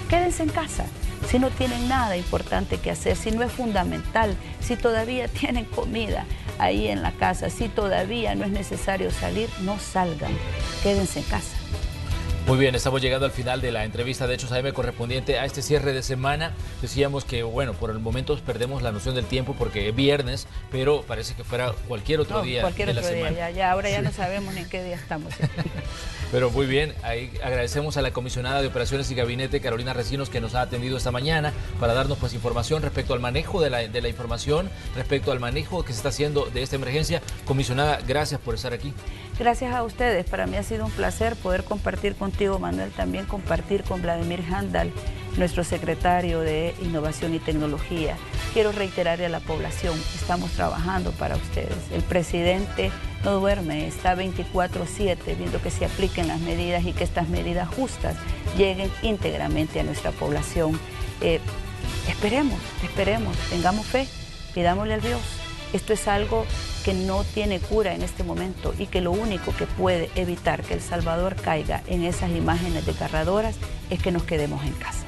quédense en casa. Si no tienen nada importante que hacer, si no es fundamental, si todavía tienen comida ahí en la casa, si todavía no es necesario salir, no salgan, quédense en casa. Muy bien, estamos llegando al final de la entrevista de Hechos AM correspondiente a este cierre de semana. Decíamos que, bueno, por el momento perdemos la noción del tiempo porque es viernes, pero parece que fuera cualquier otro día de la semana. Ahora ya no sabemos ni en qué día estamos. Pero muy bien, ahí agradecemos a la comisionada de Operaciones y Gabinete, Carolina Recinos, que nos ha atendido esta mañana para darnos pues información respecto al manejo de la información, respecto al manejo que se está haciendo de esta emergencia. Comisionada, gracias por estar aquí. Gracias a ustedes, para mí ha sido un placer poder compartir contigo, Manuel, también compartir con Vladimir Handal, nuestro secretario de Innovación y Tecnología. Quiero reiterarle a la población, estamos trabajando para ustedes. El presidente no duerme, está 24/7 viendo que se apliquen las medidas y que estas medidas justas lleguen íntegramente a nuestra población. Esperemos, tengamos fe, pidámosle a Dios. Esto es algo que no tiene cura en este momento y que lo único que puede evitar que El Salvador caiga en esas imágenes desgarradoras es que nos quedemos en casa.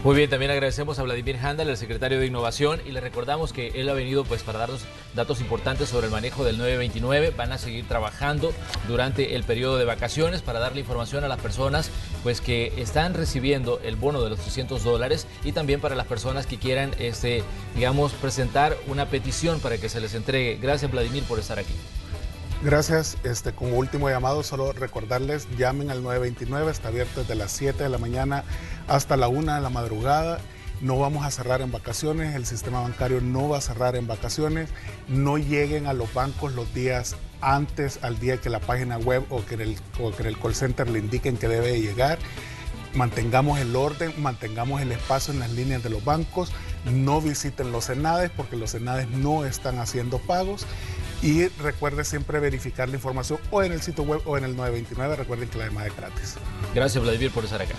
Muy bien, también agradecemos a Vladimir Handal, el secretario de Innovación, y le recordamos que él ha venido pues para darnos datos importantes sobre el manejo del 929. Van a seguir trabajando durante el periodo de vacaciones para darle información a las personas pues que están recibiendo el bono de los $300, y también para las personas que quieran digamos, presentar una petición para que se les entregue. Gracias, Vladimir, por estar aquí. Gracias. Como último llamado, solo recordarles, llamen al 929, está abierto desde las 7 de la mañana hasta la 1 de la madrugada. No vamos a cerrar en vacaciones, el sistema bancario no va a cerrar en vacaciones. No lleguen a los bancos los días antes al día que la página web o que en el call center le indiquen que debe llegar. Mantengamos el orden, mantengamos el espacio en las líneas de los bancos. No visiten los ENADES porque los ENADES no están haciendo pagos. Y recuerde siempre verificar la información o en el sitio web o en el 929. Recuerden que la llamada es gratis. Gracias, Vladimir, por estar acá.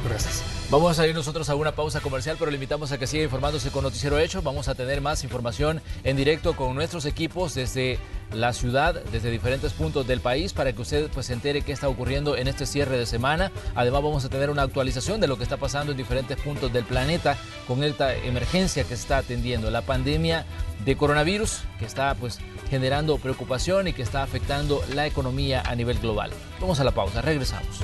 Gracias. Vamos a ir nosotros a una pausa comercial, pero le invitamos a que siga informándose con Noticiero Hecho. Vamos a tener más información en directo con nuestros equipos desde la ciudad, desde diferentes puntos del país, para que usted pues se entere qué está ocurriendo en este cierre de semana. Además, vamos a tener una actualización de lo que está pasando en diferentes puntos del planeta con esta emergencia que se está atendiendo, la pandemia de coronavirus, que está pues generando preocupación y que está afectando la economía a nivel global. Vamos a la pausa, regresamos.